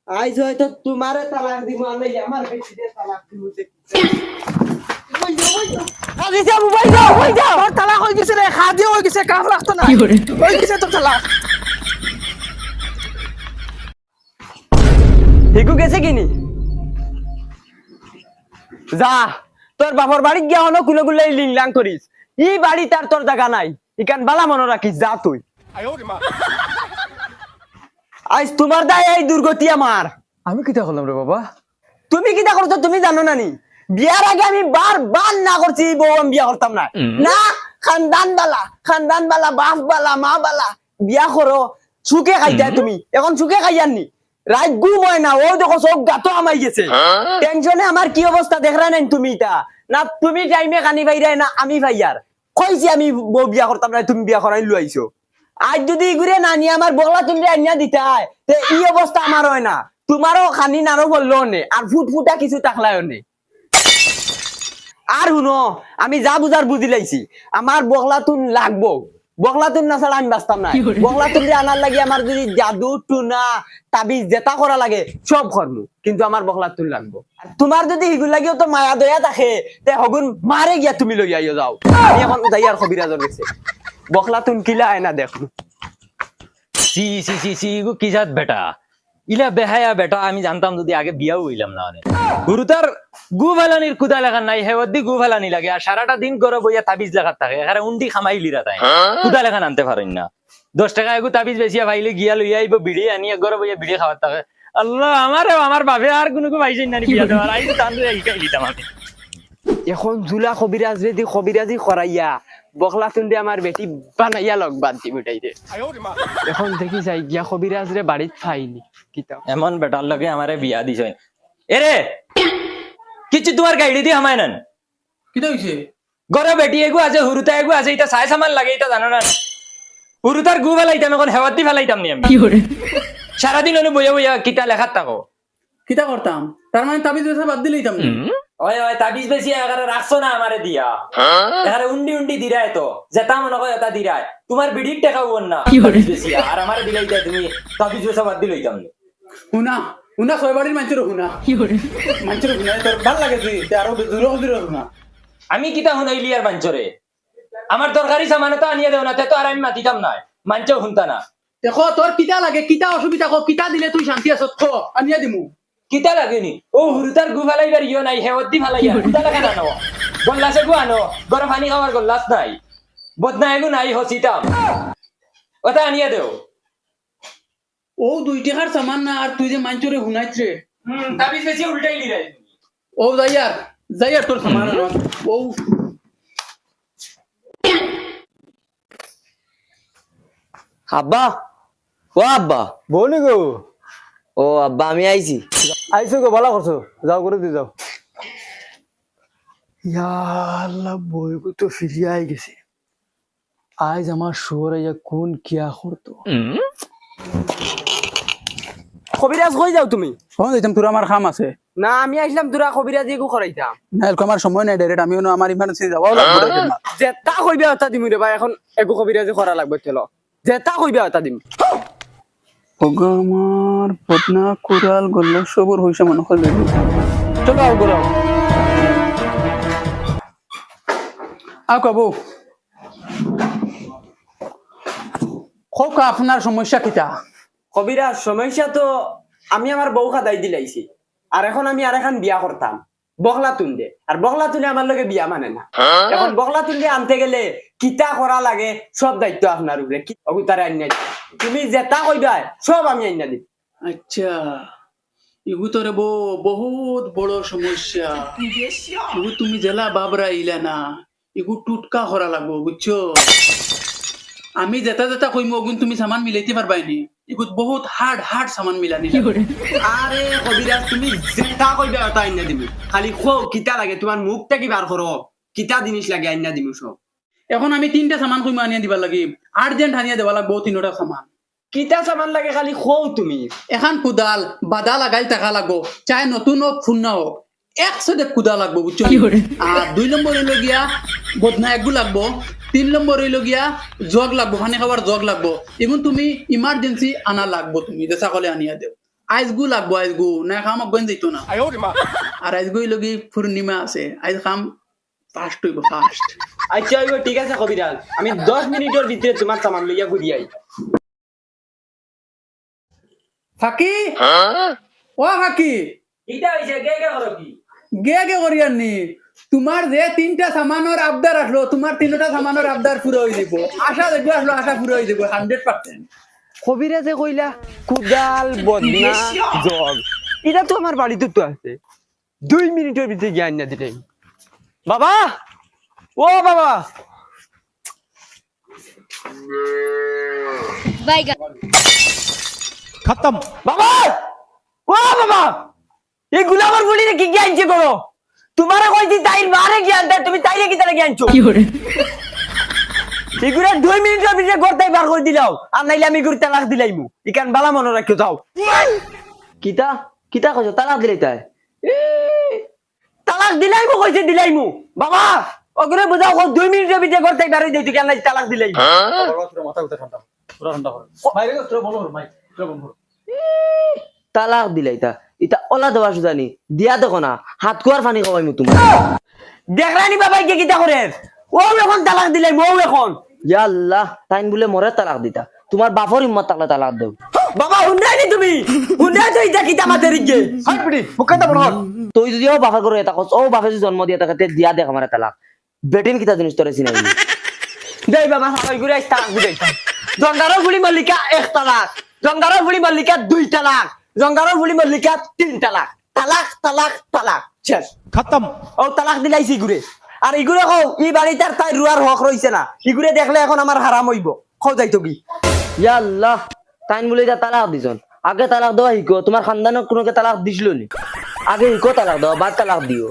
আইজ হয়তো তোমারে তালাক দিব আমি আমার বেটিরে তালাক দিব আজি যা মোবাইল দাও মোবাইল দাও তোর তালাক হই গেছে রে খাদি হই গেছে কাম রাখতো না হই গেছে তোর তালাক হিগু গেছে কিনি যা তোর বাপর বাড়ি গিয়া হনো কুলে কুলে লিংলাং করিস ই বাড়ি তার তোর জায়গা নাই ইকান বালা মনে রাখিস যা তুই আজ তোমার দায় এই দুর্গতি আমার আমি কিটা করলাম রে বাবা তুমি কিটা করছো তুমি জানো না নি বিয়ার আগে আমি বারবার না করছি বউ আমি বিয়া করতাম না না খানদান বালা বাপ বালা মা বালা বিয়া করো সুখে খাইতা তুমি এখন সুখে খাইয়াননি রাত ঘুম হয় না ও দেখো সব গাতো আমাই গেছে টেনশনে আমার কি অবস্থা দেখরা নাই তুমি তা না তুমি টাইমে কানি ভাইরাই না আমি ভাইয়ার কইছি আমি বউ বিয়া করতাম না তুমি বিয়া করাই লইছো আজ যদি ঘুরে না নিয়ে আমার বগলা তুমি আইনা দিতাই তে এই অবস্থা আমার হয় না তোমারও খানি নারো বললো নে আর ফুটফুটা কিছু তাকলায় নে আর শুনো আমি যা বুঝার বুঝি লাইছি আমার বগলা তুন লাগবো বগলা তুন না ছাড়া আমি বাঁচতাম না বগলা তুন আনার লাগে আমার যদি জাদু টুনা তাবিজ জেতা করা লাগে সব কর্ম কিন্তু আমার বগলা তুন লাগবো আর তোমার যদি এগুলো লাগিও তো মায়া দয়া থাকে তে হগুন মারে গিয়া তুমি লই আইও যাও আমি এখন যাই আর কবিরাজর গেছে বগলা তুন কিলা আয়না দেখো সি সি সি সি গো কি জাত বেটা ইলা বেহায়া বেটা আমি জানতাম যদি আগে বিয়াও হইলাম না মানে গুরুতার গু ভালানির কুদা লাগা নাই হেওয়াদি গু ভালানি লাগে আর সারাটা দিন গরো বইয়া তাবিজ লাগাত থাকে এখানে উন্ডি খামাই লিরা তাই কুদা লাগা আনতে পারেন না 10 টাকা এগু তাবিজ বেশিয়া ভাইলে গিয়া লইয়া আইব বিড়ি আনিয়া গরো বইয়া বিড়ি খাওয়ার থাকে আল্লাহ আমার বাপে আর কোনো ভাইছেন না বিয়া দেওয়ার আইতো তান্ডু এইটাই দিতাম আমি এখন জুলা কবিরাজ রেদি কবিরাজি করাইয়া বগলা তুন্ডে আমার বেটি বানাইয়া লগ বাদ দি মিটাইতে এখন দেখি যাই গিয়া কবিরাজ রে বাড়িত ফাইনি কিতা এমন বেটার লগে আমারে বিয়া দিছই এরে কিছু তোমার গাইডি দি আমায় নেন কিটা হইছে গরো বেটি এগু আছে হুরুতা এগু আছে এটা সাই সামান লাগে এটা জানো না হুরুতার গু ফেলাইতাম এখন হেওয়াতি ফেলাইতাম নি আমি সারাদিন অনু বইয়া বইয়া কিতা লেখাত থাকো কিটা করতাম তার মানে তাবিজ বেসা বাদ দিলেই তাম ওই ওই তাবিজ বেশি এগারে রাখছো না আমারে দিয়া এগারে উন্ডি উন্ডি দিরায় তো যেটা মনে কয় এটা দিরায় তোমার বিড়ির টাকা বল না তাবিজ বেশি আর আমারে দিলাই যায় তুমি তাবিজ বেশা বাদ দিলই তামনি হুনা হুনা ছয়বাড়ির মানুষের হুনা মানুষের হুনা তোর ভাল লাগে তুই আরো দূরে হুনা আমি কিতা হুনাইলি আর মাঞ্চরে আমার তরকারি সামানে তো আনিয়ে দেও না তো আর আমি মাতিতাম না মাঞ্চও হুনতা না দেখো তোর কিটা লাগে কিটা অসুবিধা কো কিটা দিলে তুই শান্তি আছো খো আনিয়া দিমু কিতা লাগেনি ও হুরুতার গু ফেলাইবার ইয়ে নাই হেওয়াতি ফেলাইয়া কিতা লাগে না নো গল্লাসে গু আনো গরম পানি খাওয়ার গল্লাস নাই বদনা এগু নাই হসিতাম ওটা আনিয়ে দেও ও 2 টাকার সামান না আর তুই যে মাঞ্চরে হুনাইছে তাবিজ বেশি উল্টাই লিরাই ও যাইয়ার তোর সামান ও আব্বা ও আব্বা বলি গো ও আব্বা আমি আইছি আইসো গো ভালো করছো যাও করে দিয়ে যাও আল্লাহ বইগু তো ফিরিয়ে আই গেছে আজ আমার শুয়ার কোন কিয়া করতো কবিরাজ কই যাও তুমি ফোন দিতাম তোর আমার কাম আছে না আমি আইছিলাম তোরা কবিরাজি গু করাইতাম না এরকম আমার সময় নাই ডাইরেক্ট আমিও আমার ইমার্জেন্সি যাওয়াও লাগবে যেটা কইবা ওটা দিমু রে ভাই এখন একু কবিরাজি করা লাগবে চলো যেটা কইবা ওটা দিম আমার পটনা কুড়াল গল্ল সবর হইছে মনে হয় চলো আও গরো আও কবো খুব আপনার সমস্যা কিটা কবিরাজ সমস্যা তো আমি আমার বউ খাদাই দিলাইছি আর এখন আমি আর এখন বিয়া করতাম বগলা তুন্দে আর বগলা তুলে আমার লগে বিয়া মানে না এখন বগলা তুলে আনতে গেলে কিতা করা লাগে সব দায়িত্ব আপনার উপরে অগুতারে আনিয়া দিই তুমি যেটা কইবা সব আমি আনিয়া দিই আচ্ছা ইগু তোরে বহুত বড় সমস্যা ইগু তুমি জেলা বাবরা ইলা না ইগু টুটকা করা লাগবো বুঝছো আমি যেটা কইম ওগুন তুমি সামান মিলাইতে পারবাইনি ইগু বহুত হার্ড সামান মিলানি আরে কবিরাজ তুমি যেটা কইবা ওটা আনিয়া দিবি খালি খো কিতা লাগে তোমার মুখটা কি বার করো কিতা জিনিস লাগে আনিয়া দিমু সব এখন আমি 3টা সামান কইম আনিয়া দিবা লাগি আর্জেন্ট আনিয়া দেবা লাগবো 3টা সামান কিতা সামান লাগে খালি খো তুমি এখন কুদাল বাদা লাগাই টাকা লাগবো চাই নতুন হোক ফুন্না হোক 100 দেখ কুদা লাগবো বুঝছো আর 2 নম্বর হইলো গিয়া বদনা একগু লাগবো 3 নম্বর হইলো গিয়া জগ লাগবো পানি খাবার জগ লাগবো এখন তুমি ইমার্জেন্সি আনা লাগবো তুমি যে সকলে আনিয়া দেও আইজগু লাগবো আইজগু না খাম অজ্ঞান দিত না আর আইজগুই লগি পূর্ণিমা আছে আইজ খাম ফাস্ট হইব ফাস্ট আচ্ছা হইব ঠিক আছে কবিরাজ আমি 10 মিনিটের ভিতরে তোমার সামান লইয়া ঘুরি আই ফাঁকি ও ফাঁকি এটা হইছে কে করো কি গে করিয়ার নি তোমার যে 3টা সামানোর আবদার আসলো তোমার 3টা সামানোর আবদার পুরো হয়ে যাব আশা দেখবে আসলো আশা পুরো হয়ে যাব 100%। কবিরাজে কইলা কুদাল বদনা জগ এটা তো আমার বাড়িতে তো আছে 2 মিনিটের ভিতরে জ্ঞান না দিতে বাবা ও বাবা खत्म বাবা ও বাবা এই গুলামর বলিরে কি জ্ঞানছে করো তোমারে কইছি তাই মারে জ্ঞান দেয় তুমি তাইলে কি তারে জ্ঞানছো কি করে এগুলা 2 মিনিটের ভিতরে করতেই বার করে দিলাও আর নাইলে আমি গুরু তালাক দিলাইমু ইকান বালা মনে রাখিও যাও কিতা কিতা কইছো তালাক দিলাই তাই তালাক দিলাইমু কইছে দিলাইমু বাবা ওগুলো বুঝাও 2 মিনিটের ভিতরে করতেই বার হই দেই তুই কেন তালাক দিলাইমু माथा उठा ठंडा पूरा ठंडा हो भाई रे তোরা বলো ভাই তোরা বলো তালাক দিলাইতা এটা ওলা দেওয়া সুদানি দিয়া দেখো না হাত কুয়ার পানি খাওয়াইমু তোমার দেখরানি বাবা কে কিতা করে ও এখন তালাক দিলাই মৌ এখন ইয়া আল্লাহ তাইন বলে মরে তালাক দিতা তোমার বাপর হিম্মত থাকলে তালাক দেও বাবা হুন্ডাইনি তুমি হুন্ডাই তো ইটা কিতা মাতে রিগে হাই পিটি মুকাইতা বড় তুই যদি ও বাপা করে এটা কস ও বাপে যদি জন্ম দিয়া তাকে দিয়া দেখ আমার তালাক বেটিন কিতা জিনিস তোরে চিনাই দেই বাবা সবাই ঘুরে আইস তালাক দিলাইতা জঙ্গারো গুলি মল্লিকা 1 তালাক জঙ্গারো গুলি মল্লিকা 2 তালাক জঙ্গারো গুলি মল্লিকা 3 তালাক তালাক তালাক তালাক শেষ खत्म ও তালাক দিলাইছি ঘুরে আর ইগুরে কও ই বাড়িটার তাই রুয়ার হক রইছে না ইগুরে দেখলে এখন আমার হারাম হইব কও যাইতো কি ইয়া আল্লাহ তাইন বলে যা তালাক দিছন আগে তালাক দেওয়া হিকো তোমার খানদানক কোনোকে তালাক দিছিল নি আগে হিকো তালাক দাও বাদ তালাক দিও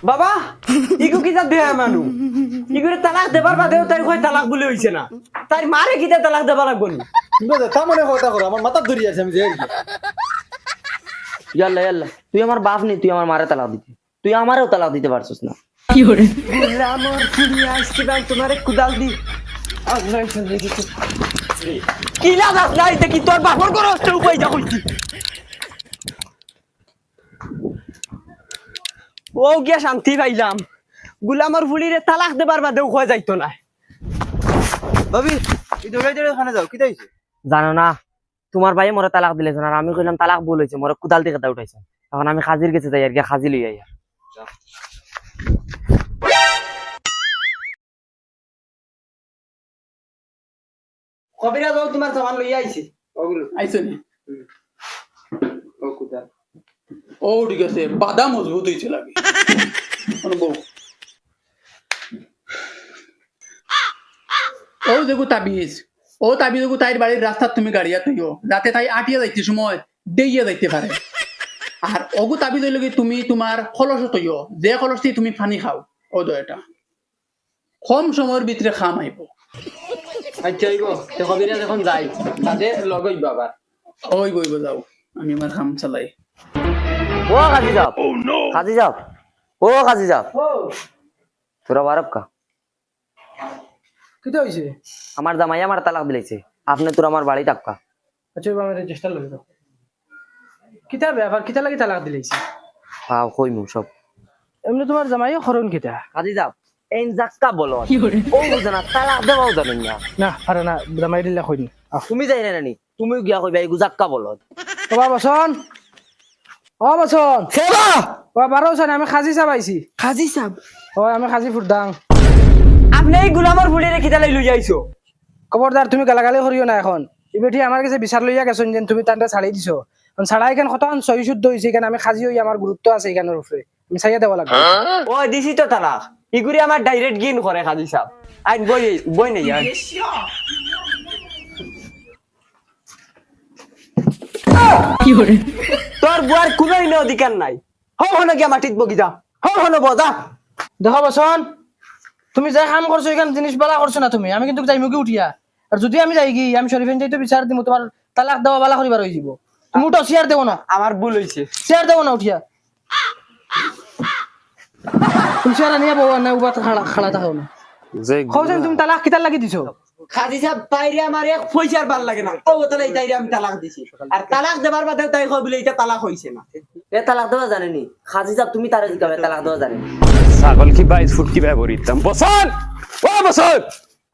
বাবা ইগু কিতা দেয়া মানু ইগুরে তালাক দেবার বাদেও তাই কই তালাক বলে হইছে না তাই মারে কিতা তালাক দেবা লাগবো নি তা মনে কথা করো আমার মাথা ধরি আছে আমি যে ইয়াল্লা ইয়াল্লা তুই আমার বাপ নি তুই আমার মারে তালাক দিতে তুই আমারেও তালাক দিতে পারছিস না কি করে আমার ফুলি আজকে ভাই তোমারে কুদাল দি আল্লাহ চলে গেছে কি লাগাস না এটা কি তোর বাপর করো তো কই যা কইছি ও গিয়া শান্তি পাইলাম গুলামর ফুলিরে তালাক দেবার বাদেও কই যাইতো না ভাবি এই দৌড়াই দৌড়াই খানে যাও কি তাইছে জানো না তোমার ভাই মরে তালাক দিলেছেন আর আমি কইলাম তালাক ভুল হয়েছে মরে কুদাল থেকে তা উঠাইছেন এখন আমি খাজির গেছে যাই আর কি খাজি লই আইয়া কবিরা যাও তোমার সামান লই আইছি ওগুলো আইছে নি ও কুদাল ও ঠিক আছে বাদা মজবুত হইছে লাগে বউ ও দেখো তাবিজ ও তাবিজ দেখো তাইর বাড়ির রাস্তা তুমি গাড়িয়া তুইও যাতে তাই আটিয়া যাইতে সময় দেইয়া যাইতে পারে আর ওগু তাবিজ হইলে কি তুমি তোমার খলস তৈও যে খলসটি তুমি পানি খাও ও দয়টা কম সময়ের ভিতরে খাম আইব আচ্ছা আইব তে কবিরা যখন যাই তাদের লগই বাবা ওই বইব যাও আমি আমার খাম চালাই ও কাজি যাও কাজি যাও ও কাজি যাও তোরা বারক কা কি হইছে আমার জামাই আমার তালাক দিলাইছে আপনি তোর আমার বাড়ি টাক্কা আচ্ছা আমি রেজিস্টার লই দাও কিতা ব্যাপার কিতা লাগি তালাক দিলাইছে হ্যাঁ কইমু সব এমনি তোমার জামাইও খরণ কিতা কাজি যাও এই জাক্কা বলো ও বুঝনা তালাক দেওয়াও জানেন না না আরে না জামাই দিলা কইনি তুমি যাই না নানি তুমিও গিয়া কইবা এই জাক্কা বলো ও বসন ও বসন সেবা ও বারো সন আমি খাজি চাবাইছি খাজি সাব ও আমি খাজি ফুরদাং আপনি এই গুলামর ফুলি রে কিতা লই যাইছো খবরদার তুমি গালাগালি করিও না এখন ইবেটি আমার কাছে বিচার লইয়া গেছেন যেন তুমি তান্ডা ছাড়াই দিছো ছাড়া এখান কতক্ষণ সহি শুদ্ধ হয়েছে এখানে আমি খাজি হই আমার গুরুত্ব আছে এখানের উপরে আমি ছাইয়া দেওয়া লাগবে ও দিছি তো তালাক ইগুরি আমার ডাইরেক্ট গিন করে খাজি সাব আইন বই বই নেই আর তোর বুয়ার কোনো অধিকার নাই হন গিয়া মাটিত বগিতা হন বজা দেখো বসন তুমি যাই কাম করছো এখান জিনিস বালা করছো না তুমি আমি কিন্তু যাই মুখে উঠিয়া আর যদি আমি যাই কি আমি শরীফেন যাই তো বিচার দিমু তোমার তালাক দেওয়া বালা করিবার হয়ে যাব তুমি উঠো চেয়ার দেবো না আমার ভুল হইছে চেয়ার দেবো না উঠিয়া তুমি চেয়ার নিয়ে বউ না উবা খাড়া খাড়া থাকো না যে কওছেন তুমি তালাক কিতার লাগি দিছো খাজি সাহেব তাইরে আমার এক পয়সার ভাল লাগে না ও তাহলে এই তাইরে আমি তালাক দিছি আর তালাক দেবার বাদে তাই কই বলে এটা তালাক হইছে না এ তালাক দেওয়া জানেনি খাজি সাহেব তুমি তারে জিগাবে তালাক দেওয়া জানেনি ছাগল কি 22 ফুট কি ভাই ভরিতাম বসন ও বসন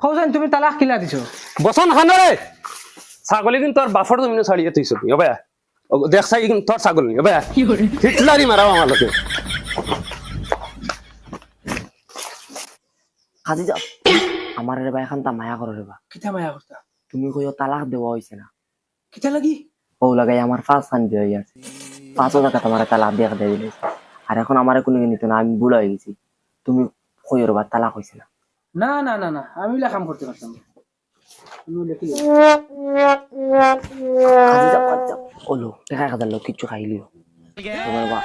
কৌছেন তুমি তালাক কিলা দিছো বসন খানরে ছাগলি কিন্তু তোর বাফর জমিনে ছাড়িয়ে তুইছো হবে দেখ চাই কিন্তু তোর ছাগল নি হবে হিটলারি মারাও আমার লোকে খাজি সাহেব আমার রে ভাই এখন তা মায়া করো রে বা কিতা মায়া করতা তুমি কইও তালাক দেওয়া হইছে না কিতা লাগি ও লাগাই আমার 5 খান দিয়ে আছে 5 টাকা তোমার তালাক দিয়ে দিলে আর এখন আমার কোনো নিত না আমি ভুল হয়ে গেছি তুমি কইও রে বা তালাক হইছে না না না না না আমি এগুলা কাম করতে পারতাম না খাজি সাহেব ওলো দেখা খাদার লোক কিছু খাইলিও তোমার বা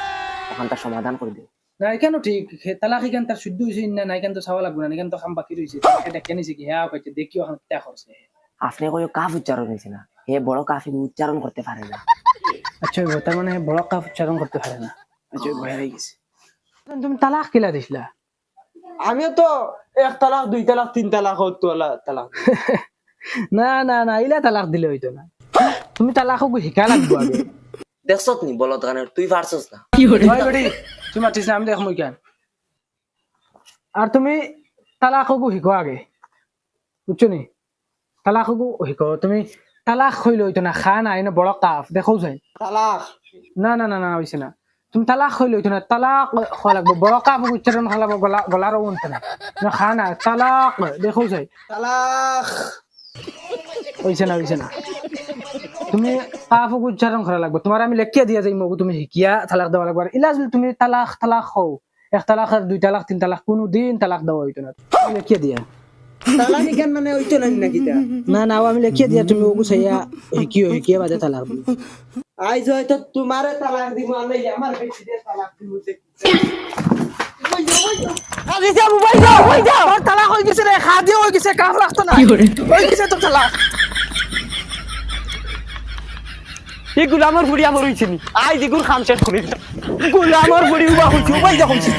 ওখানটা সমাধান করে দিও না এখানে ঠিক তালাক এখান তার শুদ্ধ হয়েছে না না এখান তো চাওয়া লাগবে না এখান তো খাম বাকি রয়েছে দেখে নিছে কি হ্যাঁ কইতে দেখিও এখন ত্যাগ করছে আপনি কইও কাফ উচ্চারণ হয়েছে না হে বড় কাফি উচ্চারণ করতে পারে না আচ্ছা তার মানে বড় কাপ উচ্চারণ করতে পারে না আচ্ছা ভয় হয়ে গেছে তুমি তালাক কিলা দিছিলা আমিও তো এক তালাক দুই তালাক তিন তালাক হতো তালাক না না না ইলা তালাক দিলে হইতো না তুমি তালাক শিকা লাগবো আগে দেখছত নি বলত গানের তুই পারছস না হয় বেটি তুমি মাতিস না আমি দেখ মই কেন আর তুমি তালাক শিকো আগে বুঝছো নি তালাক শিকো তুমি তালাক হইলে হইতো না খা নাই না বড় কাফ দেখো যাই তালাক না না না না হইছে না তুমি তালাক হইলে হইতো না তালাক হওয়া লাগবো বড় কাফ উচ্চারণ হওয়া লাগবো গলার উনতে না খা না তালাক দেখো যাই তালাক হইছে না তুমি কাফ উচ্চারণ করা লাগবে তোমার আমি লেখিয়া দিয়া যাই মগু তুমি শিকিয়া তালাক দেওয়া লাগবে আর ইলাজ তুমি তালাক হও এক তালাক আর দুই তালাক তিন তালাক কোনো দিন তালাক দেওয়া হইতো না লেখিয়া দিয়া তালাক এখান মানে হইতো না নাকি তা না না আমি লেখিয়া দিয়া তুমি ওগু চাইয়া শিকিয়া বাদে তালাক দিও আইজ হয়তো তোমারে তালাক দিব আমি আমার বেশি দিয়ে তালাক দিব আজি যা মোবাইল যাও হই যাও তোর তালাক হই গেছে রে খাদি হই গেছে কাফ লাগতো না হই গেছে তোর তালাক এই গুলামর বুড়ি আমার হইছে নি আইজ এগুর খাম শেষ করি গুলামর বুড়ি উবা হইছে উবাই যা হইছে